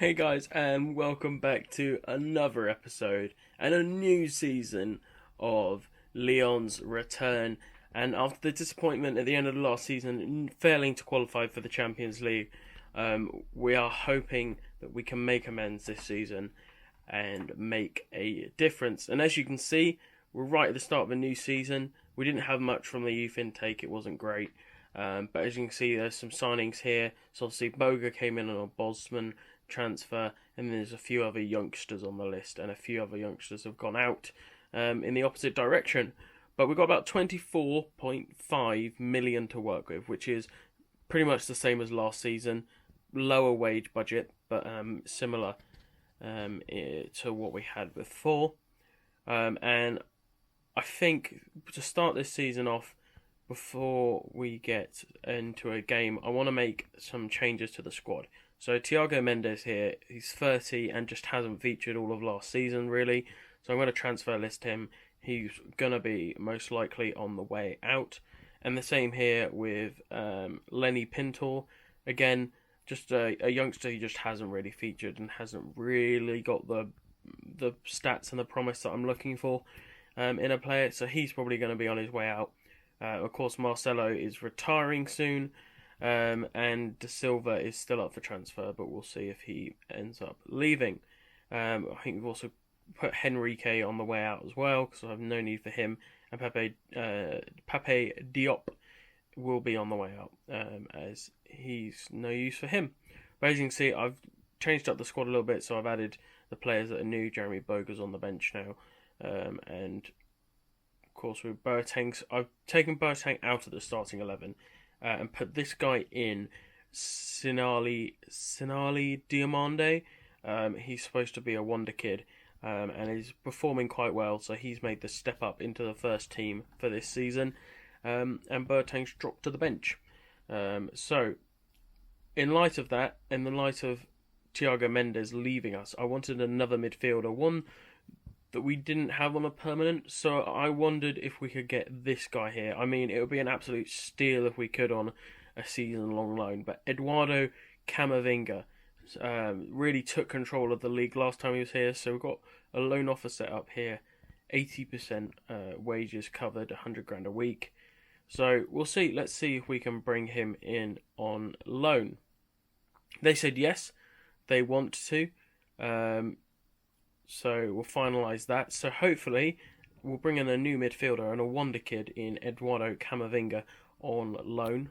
Hey guys, and welcome back to another episode and a new season of Lyon's return. And after the disappointment at the end of the last season, failing to qualify for the Champions League, we are hoping that we can make amends this season and make a difference. And as you can see, we're right at the start of a new season. We didn't have much from the youth intake, it wasn't great. But as you can see, there's some signings here. So obviously, Boga came in on a Bosman transfer, and there's a few other youngsters on the list, and a few other youngsters have gone out in the opposite direction. But we've got about 24.5 million to work with, which is pretty much the same as last season. Lower wage budget, but similar to what we had before. And I think to start this season off, before we get into a game, I want to make some changes to the squad. So Thiago Mendes here, he's 30 and just hasn't featured all of last season really. So I'm going to transfer list him. He's going to be most likely on the way out. And the same here with Lenny Pintor. Again, just a youngster who just hasn't really featured and hasn't really got the stats and the promise that I'm looking for in a player. So he's probably going to be on his way out. Of course, Marcelo is retiring soon. And De Silva is still up for transfer, but we'll see if he ends up leaving. I think we've also put Henrique on the way out as well, because I have no need for him. And Pape Diop will be on the way out, as he's no use for him. But as you can see, I've changed up the squad a little bit, so I've added the players that are new. Jeremy Boga's on the bench now, and of course with Boateng, I've taken Boateng out of the starting 11. And put this guy in, Sinali Diamande. He's supposed to be a wonder kid, and is performing quite well. So he's made the step up into the first team for this season. And Boateng's dropped to the bench. So, in light of that, in the light of Thiago Mendes leaving us, I wanted another midfielder, one that we didn't have on a permanent, so I wondered if we could get this guy here. I mean, it would be an absolute steal if we could on a season-long loan, but Eduardo Camavinga really took control of the league last time he was here, so we've got a loan offer set up here, 80% wages covered, 100 grand a week. So we'll see, let's see if we can bring him in on loan. They said yes, they want to. So we'll finalise that. So hopefully we'll bring in a new midfielder and a wonder kid in Eduardo Camavinga on loan.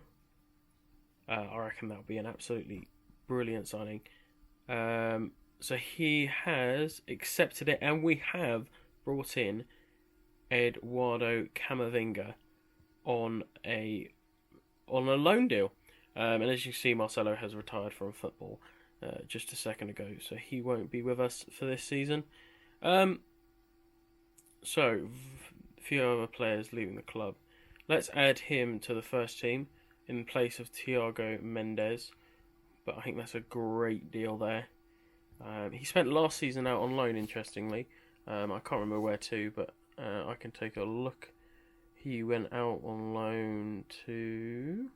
I reckon that'll be an absolutely brilliant signing. So he has accepted it, and we have brought in Eduardo Camavinga on a loan deal. And as you see, Marcelo has retired from football just a second ago, so he won't be with us for this season. So, a few other players leaving the club. Let's add him to the first team in place of Thiago Mendes, but I think that's a great deal there. He spent last season out on loan, interestingly. I can't remember where to, but I can take a look. He went out on loan to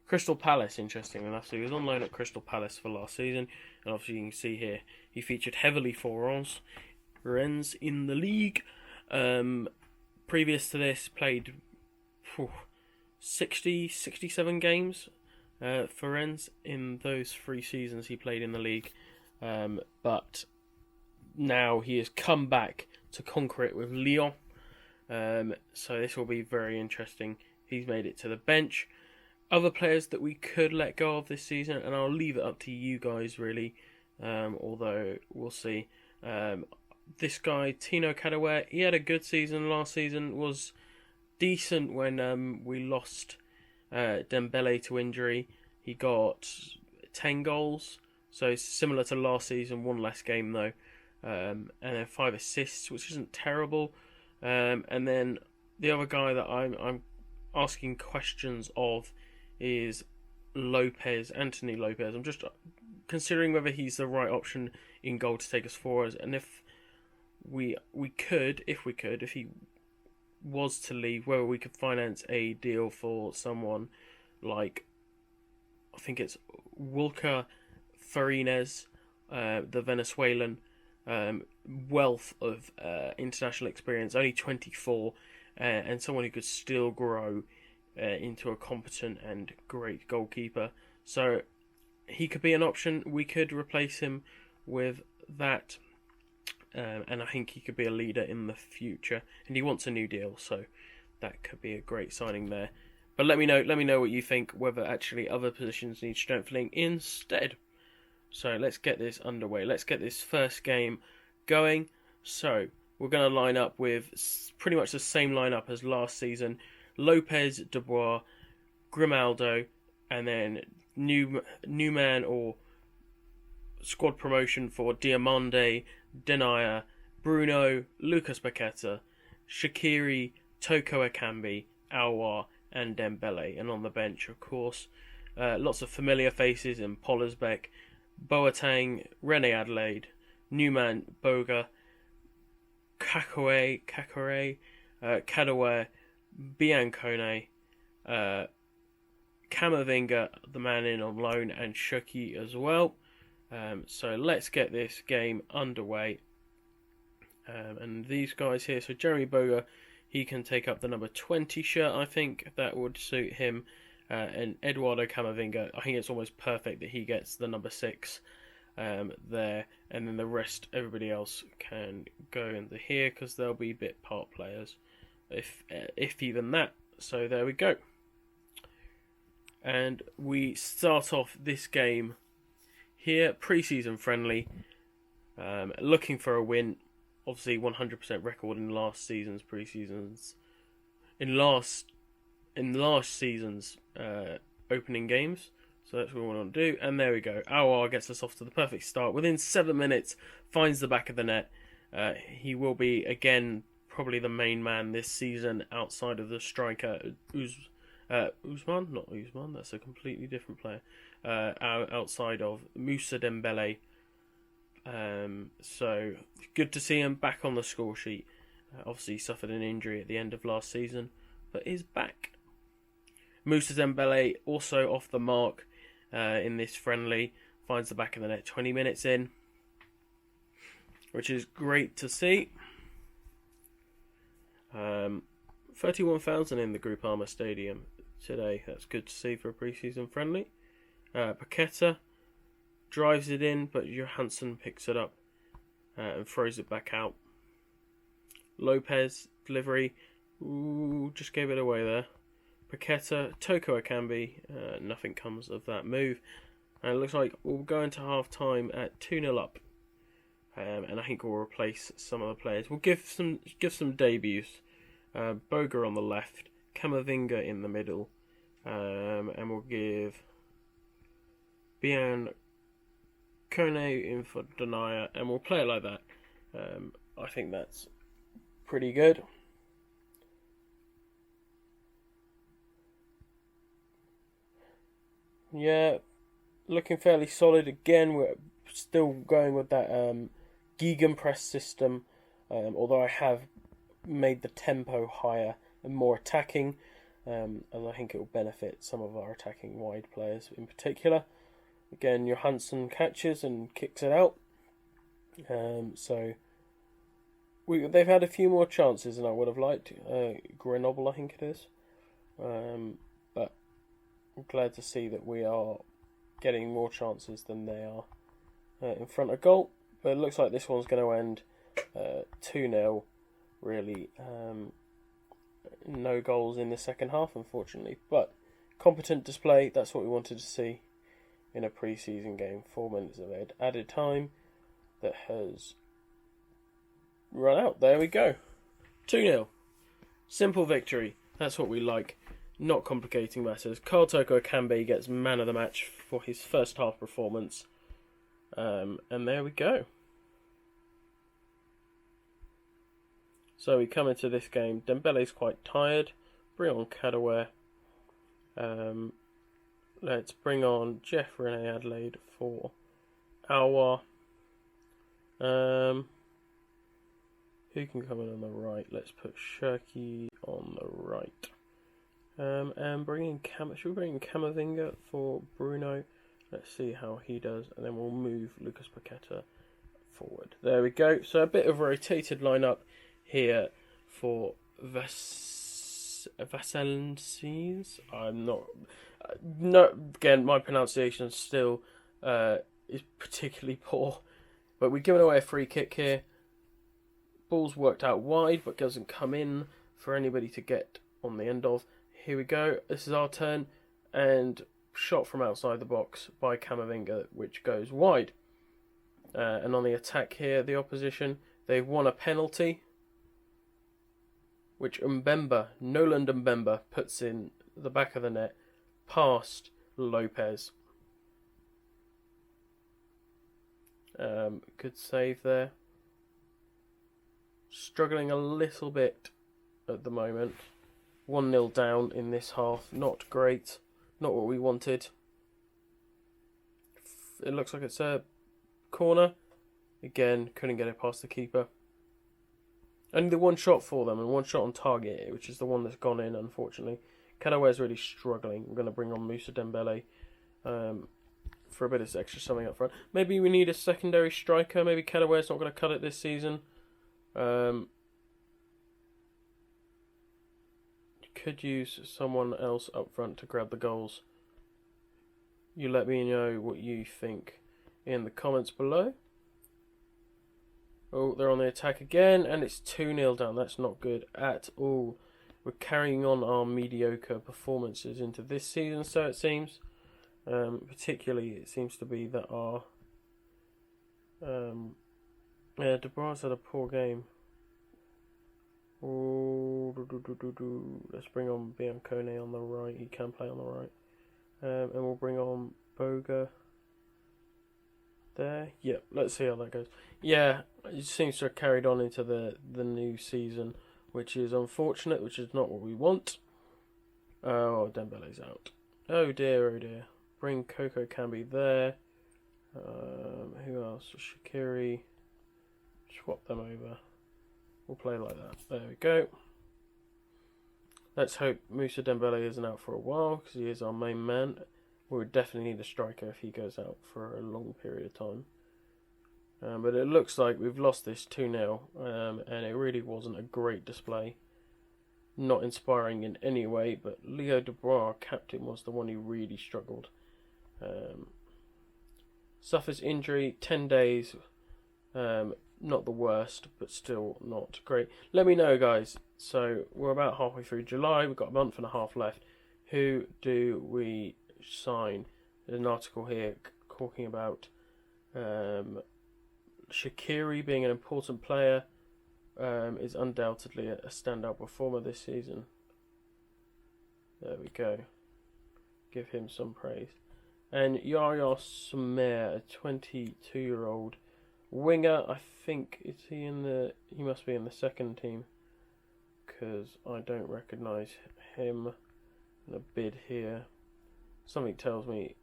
Crystal Palace, interesting enough. So he was on loan at Crystal Palace for last season, and obviously you can see here he featured heavily for Rennes in the league. Previous to this, played 67 games for Rennes in those 3 seasons he played in the league. But now he has come back to conquer it with Lyon. So this will be very interesting. He's made it to the bench. Other players that we could let go of this season, and I'll leave it up to you guys really, although we'll see. This guy, Tino Kadewere, he had a good season last season, was decent when we lost Dembele to injury. He got 10 goals, so similar to last season, 1 less game though, and then 5 assists, which isn't terrible. And then the other guy that I'm asking questions of is Anthony Lopez. I'm just considering whether he's the right option in goal to take us forward, and if he was to leave, whether we could finance a deal for someone like I think it's Wilker Farines, the Venezuelan, wealth of international experience, only 24, and someone who could still grow into a competent and great goalkeeper. So he could be an option. We could replace him with that, and I think he could be a leader in the future. And he wants a new deal, so that could be a great signing there. But let me know what you think, whether actually other positions need strengthening instead. So let's get this underway. Let's get this first game going. So we're going to line up with pretty much the same lineup as last season. Lopez, Dubois, Grimaldo, and then new man or squad promotion for Diamande, Denayer, Bruno, Lucas Paqueta, Shaqiri, Toko Ekambi, Aouar, and Dembele. And on the bench, of course, lots of familiar faces in Pollersbeck, Boateng, Rene Adelaide, Newman, Boga, Kakore, Kadewere, Biancone, Camavinga, the man in on loan, and Shuki as well. So let's get this game underway. And these guys here, so Jeremy Boga, he can take up the number 20 shirt, I think. That would suit him. And Eduardo Camavinga, I think it's almost perfect that he gets the number 6 there. And then the rest, everybody else can go into here because they'll be bit part players. If even that. So there we go. And we start off this game here, pre-season friendly. Looking for a win. Obviously 100% record in last season's pre-seasons. In last season's opening games. So that's what we want to do. And there we go. Aouar gets us off to the perfect start. Within 7 minutes, finds the back of the net. He will be, again, probably the main man this season outside of the striker Usman? Not Usman, that's a completely different player. Outside of Moussa Dembele. So good to see him back on the score sheet. Obviously he suffered an injury at the end of last season, but is back. Moussa Dembele also off the mark in this friendly. Finds the back of the net 20 minutes in, which is great to see. 31,000 in the Groupama Stadium today. That's good to see for a pre-season friendly. Paqueta drives it in, but Johansson picks it up and throws it back out. Lopez, delivery. Ooh, just gave it away there. Paqueta, Toko Ekambi. Nothing comes of that move. And it looks like we'll go into half-time at 2-0 up. And I think we'll replace some of the players. We'll give some debuts. Boga on the left, Camavinga in the middle, and we'll give Biancone in for Denayer, and we'll play it like that. I think that's pretty good. Yeah, looking fairly solid again. We're still going with that Gegenpress system, although I have made the tempo higher and more attacking, and I think it will benefit some of our attacking wide players in particular. Again, Johansson catches and kicks it out. So they've had a few more chances than I would have liked. Grenoble, I think it is. But I'm glad to see that we are getting more chances than they are in front of goal. But it looks like this one's going to end 2-0. Really, no goals in the second half, unfortunately. But competent display, that's what we wanted to see in a pre-season game. 4 minutes of added time that has run out. There we go. 2-0. Simple victory. That's what we like. Not complicating matters. Carl Toko Ekambi gets man of the match for his first half performance. And there we go. So we come into this game. Dembele's quite tired. Bring on Kadewere. Let's bring on Jeff Rene Adelaide for Aouar. Who can come in on the right? Let's put Shirky on the right. And should we bring in Camavinga for Bruno? Let's see how he does, and then we'll move Lucas Paqueta forward. There we go. So a bit of a rotated lineup here for Vasalensis. I'm not. No, again, my pronunciation still is particularly poor. But we're giving away a free kick here. Ball's worked out wide, but doesn't come in for anybody to get on the end of. Here we go. This is our turn, and shot from outside the box by Camavinga, which goes wide. And on the attack here, the opposition, they've won a penalty, which Nolan Mbemba puts in the back of the net, past Lopez. Good save there. Struggling a little bit at the moment. 1-0 down in this half. Not great. Not what we wanted. It looks like it's a corner. Again, couldn't get it past the keeper. Only the one shot for them, and one shot on target, which is the one that's gone in, unfortunately. Kadewere really struggling. I'm going to bring on Moussa Dembele for a bit of extra something up front. Maybe we need a secondary striker. Maybe Kadewere's not going to cut it this season. Could use someone else up front to grab the goals. You let me know what you think in the comments below. Oh, they're on the attack again, and it's 2-0 down. That's not good at all. We're carrying on our mediocre performances into this season, so it seems. Particularly, it seems to be that our De Bruyne's had a poor game. Oh, let's bring on Biancone on the right. He can play on the right. And we'll bring on Boga there. Yep, let's see how that goes. Yeah, it seems to have carried on into the new season, which is unfortunate, which is not what we want. Oh, Dembele's out. Oh dear, oh dear. Bring Coco Cambi there. Who else? Shaqiri. Swap them over. We'll play like that. There we go. Let's hope Moussa Dembele isn't out for a while, because he is our main man. We would definitely need a striker if he goes out for a long period of time. But it looks like we've lost this 2-0, and it really wasn't a great display. Not inspiring in any way, but Leo De Bruyne, our captain, was the one who really struggled. Suffers injury, 10 days. Not the worst, but still not great. Let me know, guys. So we're about halfway through July. We've got a month and a half left. Who do we sign? There's an article here talking about Shaqiri being an important player. Is undoubtedly a standout performer this season. There we go. Give him some praise. And Yaya Sumer, a 22-year-old winger. I think he must be in the second team, because I don't recognise him in a bid here. Something tells me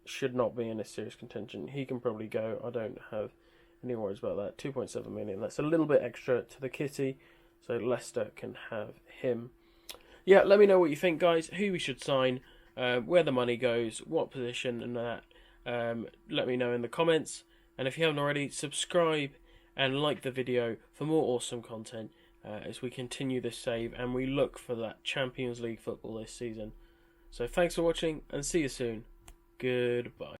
should not be in a serious contention. He can probably go. I don't have any worries about that. 2.7 million. That's a little bit extra to the kitty, so Leicester can have him. Yeah, let me know what you think, guys. Who we should sign, where the money goes, what position, and that. Let me know in the comments. And if you haven't already, subscribe and like the video for more awesome content as we continue this save and we look for that Champions League football this season. So thanks for watching and see you soon. Goodbye.